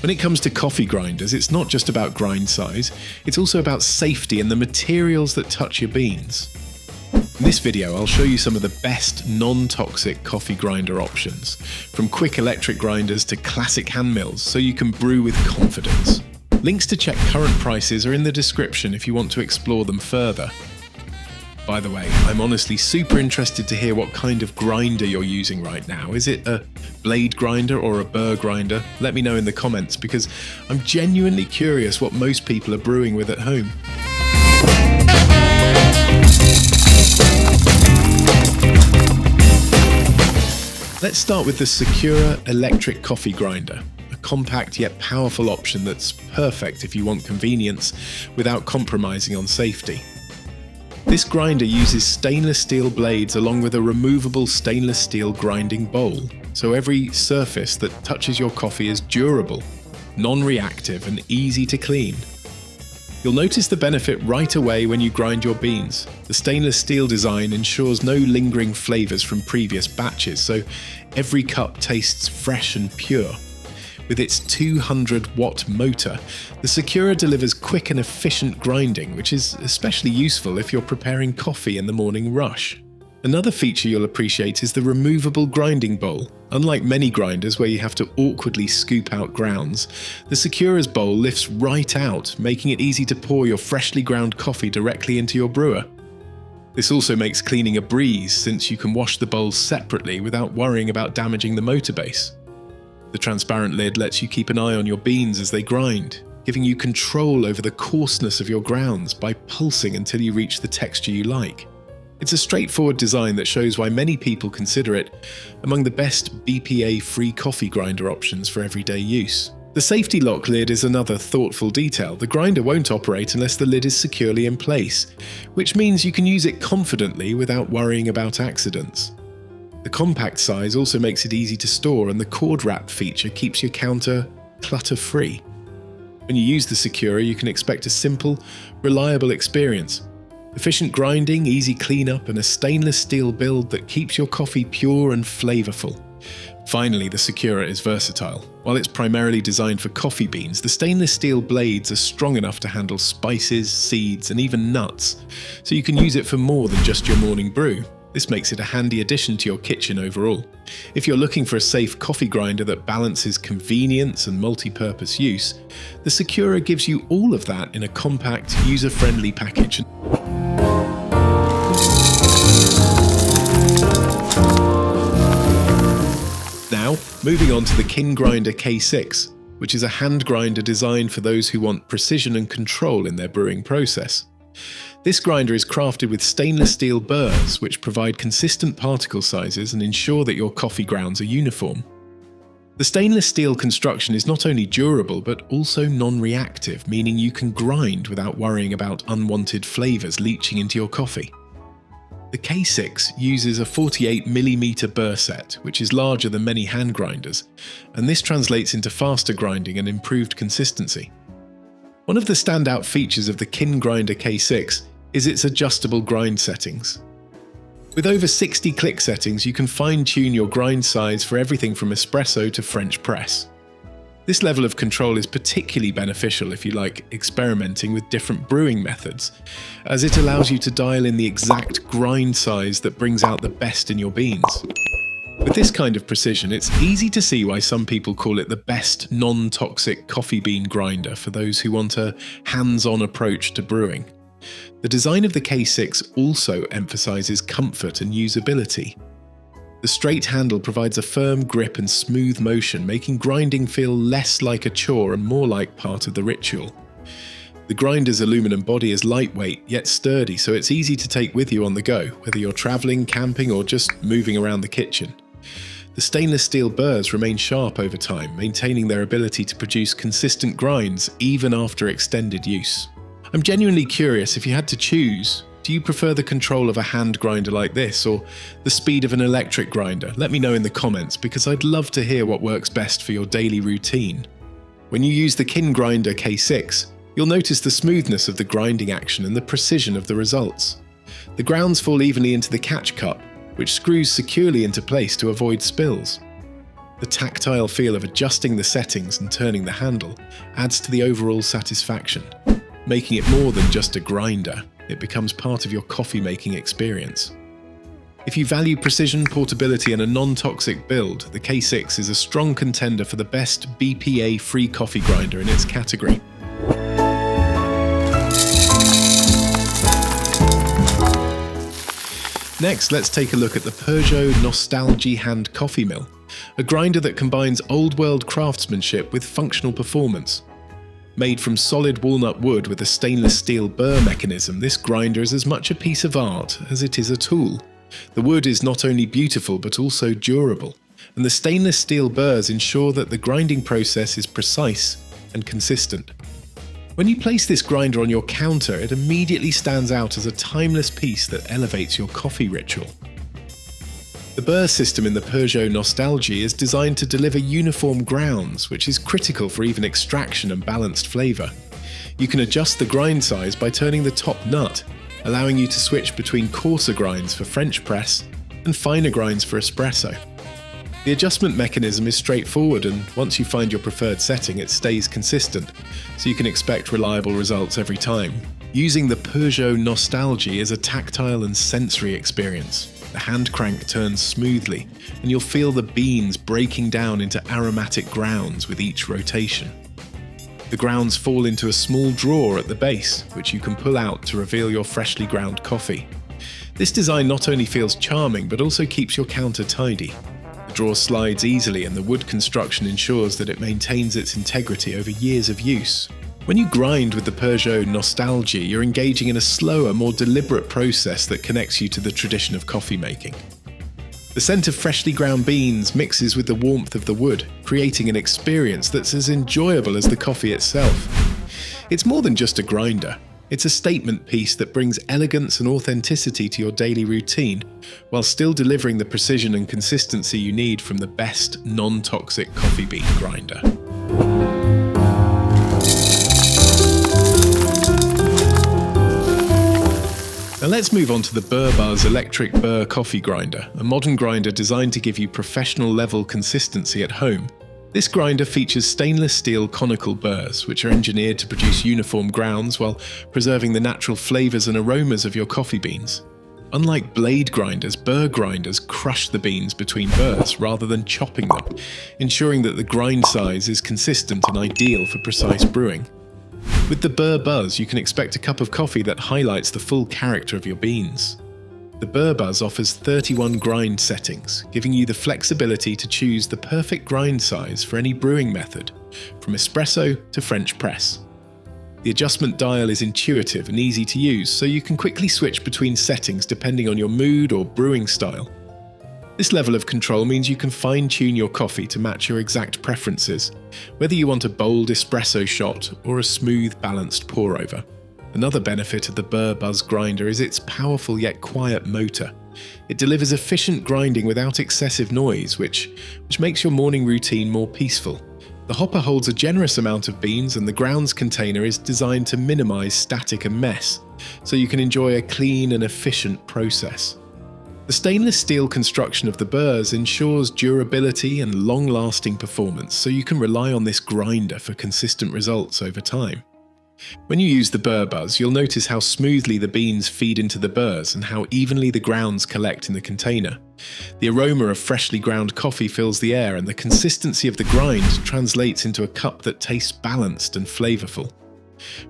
When it comes to coffee grinders, it's not just about grind size, it's also about safety and the materials that touch your beans. In this video, I'll show you some of the best non-toxic coffee grinder options, from quick electric grinders to classic hand mills, so you can brew with confidence. Links to check current prices are in the description if you want to explore them further. By the way, I'm honestly super interested to hear what kind of grinder you're using right now. Is it a blade grinder or a Burr grinder? Let me know in the comments, because I'm genuinely curious what most people are brewing with at home. Let's start with the Secura electric coffee grinder, a compact yet powerful option that's perfect if you want convenience without compromising on safety. This grinder uses stainless steel blades along with a removable stainless steel grinding bowl, so every surface that touches your coffee is durable, non-reactive and easy to clean. You'll notice the benefit right away when you grind your beans. The stainless steel design ensures no lingering flavors from previous batches, so every cup tastes fresh and pure. With its 200-watt motor, the Secura delivers quick and efficient grinding, which is especially useful if you're preparing coffee in the morning rush. Another feature you'll appreciate is the removable grinding bowl. Unlike many grinders where you have to awkwardly scoop out grounds, the Secura's bowl lifts right out, making it easy to pour your freshly ground coffee directly into your brewer. This also makes cleaning a breeze, since you can wash the bowls separately without worrying about damaging the motor base. The transparent lid lets you keep an eye on your beans as they grind, giving you control over the coarseness of your grounds by pulsing until you reach the texture you like. It's a straightforward design that shows why many people consider it among the best BPA-free coffee grinder options for everyday use. The safety lock lid is another thoughtful detail. The grinder won't operate unless the lid is securely in place, which means you can use it confidently without worrying about accidents. The compact size also makes it easy to store, and the cord wrap feature keeps your counter clutter-free. When you use the Secura, you can expect a simple, reliable experience. Efficient grinding, easy cleanup, and a stainless steel build that keeps your coffee pure and flavorful. Finally, the Secura is versatile. While it's primarily designed for coffee beans, the stainless steel blades are strong enough to handle spices, seeds, and even nuts, so you can use it for more than just your morning brew. This makes it a handy addition to your kitchen overall. If you're looking for a safe coffee grinder that balances convenience and multi-purpose use, the Secura gives you all of that in a compact, user-friendly package. Now, moving on to the KINGrinder K6, which is a hand grinder designed for those who want precision and control in their brewing process. This grinder is crafted with stainless steel burrs, which provide consistent particle sizes and ensure that your coffee grounds are uniform. The stainless steel construction is not only durable but also non-reactive, meaning you can grind without worrying about unwanted flavors leaching into your coffee. The K6 uses a 48mm burr set, which is larger than many hand grinders, and this translates into faster grinding and improved consistency. One of the standout features of the KINGrinder K6 is its adjustable grind settings. With over 60 click settings, you can fine-tune your grind size for everything from espresso to French press. This level of control is particularly beneficial if you like experimenting with different brewing methods, as it allows you to dial in the exact grind size that brings out the best in your beans. With this kind of precision, it's easy to see why some people call it the best non-toxic coffee bean grinder for those who want a hands-on approach to brewing. The design of the K6 also emphasizes comfort and usability. The straight handle provides a firm grip and smooth motion, making grinding feel less like a chore and more like part of the ritual. The grinder's aluminum body is lightweight yet sturdy, so it's easy to take with you on the go, whether you're traveling, camping, or just moving around the kitchen. The stainless steel burrs remain sharp over time, maintaining their ability to produce consistent grinds even after extended use. I'm genuinely curious, if you had to choose, do you prefer the control of a hand grinder like this or the speed of an electric grinder? Let me know in the comments, because I'd love to hear what works best for your daily routine. When you use the KINGrinder K6, you'll notice the smoothness of the grinding action and the precision of the results. The grounds fall evenly into the catch cup, which screws securely into place to avoid spills. The tactile feel of adjusting the settings and turning the handle adds to the overall satisfaction, making it more than just a grinder. It becomes part of your coffee making experience. If you value precision, portability and a non-toxic build, the K6 is a strong contender for the best BPA-free coffee grinder in its category. Next, let's take a look at the Peugeot Nostalgie hand coffee mill, a grinder that combines old-world craftsmanship with functional performance. Made from solid walnut wood with a stainless steel burr mechanism, this grinder is as much a piece of art as it is a tool. The wood is not only beautiful but also durable, and the stainless steel burrs ensure that the grinding process is precise and consistent. When you place this grinder on your counter, it immediately stands out as a timeless piece that elevates your coffee ritual. The burr system in the Peugeot Nostalgie is designed to deliver uniform grounds, which is critical for even extraction and balanced flavour. You can adjust the grind size by turning the top nut, allowing you to switch between coarser grinds for French press and finer grinds for espresso. The adjustment mechanism is straightforward, and once you find your preferred setting, it stays consistent, so you can expect reliable results every time. Using the Peugeot Nostalgie is a tactile and sensory experience. The hand crank turns smoothly, and you'll feel the beans breaking down into aromatic grounds with each rotation. The grounds fall into a small drawer at the base, which you can pull out to reveal your freshly ground coffee. This design not only feels charming, but also keeps your counter tidy. The drawer slides easily, and the wood construction ensures that it maintains its integrity over years of use. When you grind with the Peugeot Nostalgie, you're engaging in a slower, more deliberate process that connects you to the tradition of coffee making. The scent of freshly ground beans mixes with the warmth of the wood, creating an experience that's as enjoyable as the coffee itself. It's more than just a grinder. It's a statement piece that brings elegance and authenticity to your daily routine, while still delivering the precision and consistency you need from the best non-toxic coffee bean grinder. Now let's move on to the BurrBuzz electric burr coffee grinder, a modern grinder designed to give you professional level consistency at home. This grinder features stainless steel conical burrs, which are engineered to produce uniform grounds while preserving the natural flavors and aromas of your coffee beans. Unlike blade grinders, burr grinders crush the beans between burrs rather than chopping them, ensuring that the grind size is consistent and ideal for precise brewing. With the BurrBuzz, you can expect a cup of coffee that highlights the full character of your beans. The BurrBuzz offers 31 grind settings, giving you the flexibility to choose the perfect grind size for any brewing method, from espresso to French press. The adjustment dial is intuitive and easy to use, so you can quickly switch between settings depending on your mood or brewing style. This level of control means you can fine-tune your coffee to match your exact preferences, whether you want a bold espresso shot or a smooth, balanced pour-over. Another benefit of the BurrBuzz grinder is its powerful yet quiet motor. It delivers efficient grinding without excessive noise, which makes your morning routine more peaceful. The hopper holds a generous amount of beans, and the grounds container is designed to minimize static and mess, so you can enjoy a clean and efficient process. The stainless steel construction of the burrs ensures durability and long-lasting performance, so you can rely on this grinder for consistent results over time. When you use the BurrBuzz, you'll notice how smoothly the beans feed into the burrs and how evenly the grounds collect in the container. The aroma of freshly ground coffee fills the air, and the consistency of the grind translates into a cup that tastes balanced and flavorful.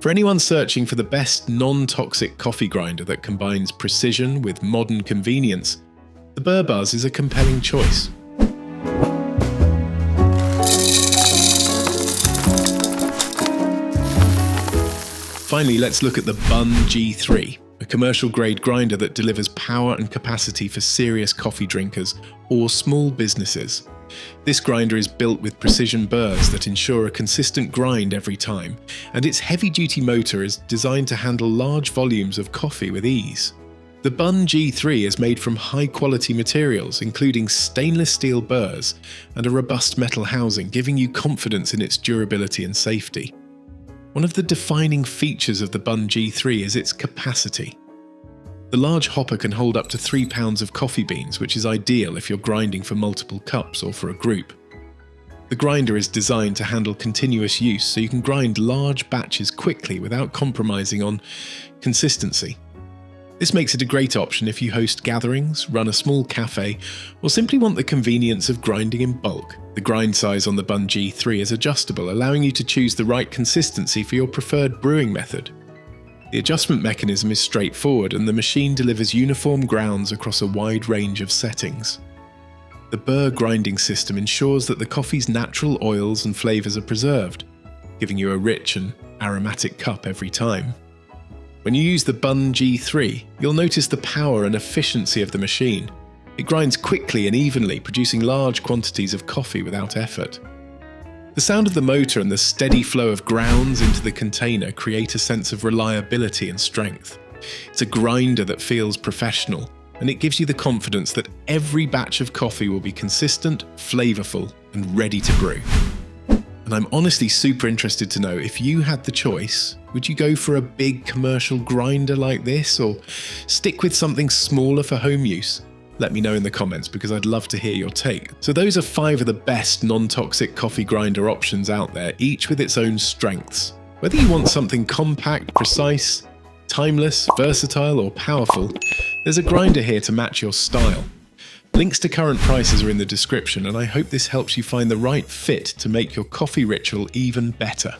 For anyone searching for the best non-toxic coffee grinder that combines precision with modern convenience, the BurrBuzz is a compelling choice. Finally, let's look at the Bunn G3, a commercial-grade grinder that delivers power and capacity for serious coffee drinkers or small businesses. This grinder is built with precision burrs that ensure a consistent grind every time, and its heavy-duty motor is designed to handle large volumes of coffee with ease. The Bunn G3 is made from high-quality materials, including stainless steel burrs and a robust metal housing, giving you confidence in its durability and safety. One of the defining features of the Bunn G3 is its capacity. The large hopper can hold up to 3 pounds of coffee beans, which is ideal if you're grinding for multiple cups or for a group. The grinder is designed to handle continuous use, so you can grind large batches quickly without compromising on consistency. This makes it a great option if you host gatherings, run a small cafe, or simply want the convenience of grinding in bulk. The grind size on the Bunn G3 is adjustable, allowing you to choose the right consistency for your preferred brewing method. The adjustment mechanism is straightforward, and the machine delivers uniform grounds across a wide range of settings. The Burr grinding system ensures that the coffee's natural oils and flavours are preserved, giving you a rich and aromatic cup every time. When you use the Bunn G3, you'll notice the power and efficiency of the machine. It grinds quickly and evenly, producing large quantities of coffee without effort. The sound of the motor and the steady flow of grounds into the container create a sense of reliability and strength. It's a grinder that feels professional, and it gives you the confidence that every batch of coffee will be consistent, flavourful, and ready to brew. And I'm honestly super interested to know, if you had the choice, would you go for a big commercial grinder like this, or stick with something smaller for home use? Let me know in the comments, because I'd love to hear your take. So those are 5 of the best non-toxic coffee grinder options out there, each with its own strengths. Whether you want something compact, precise, timeless, versatile, or powerful, there's a grinder here to match your style. Links to current prices are in the description, and I hope this helps you find the right fit to make your coffee ritual even better.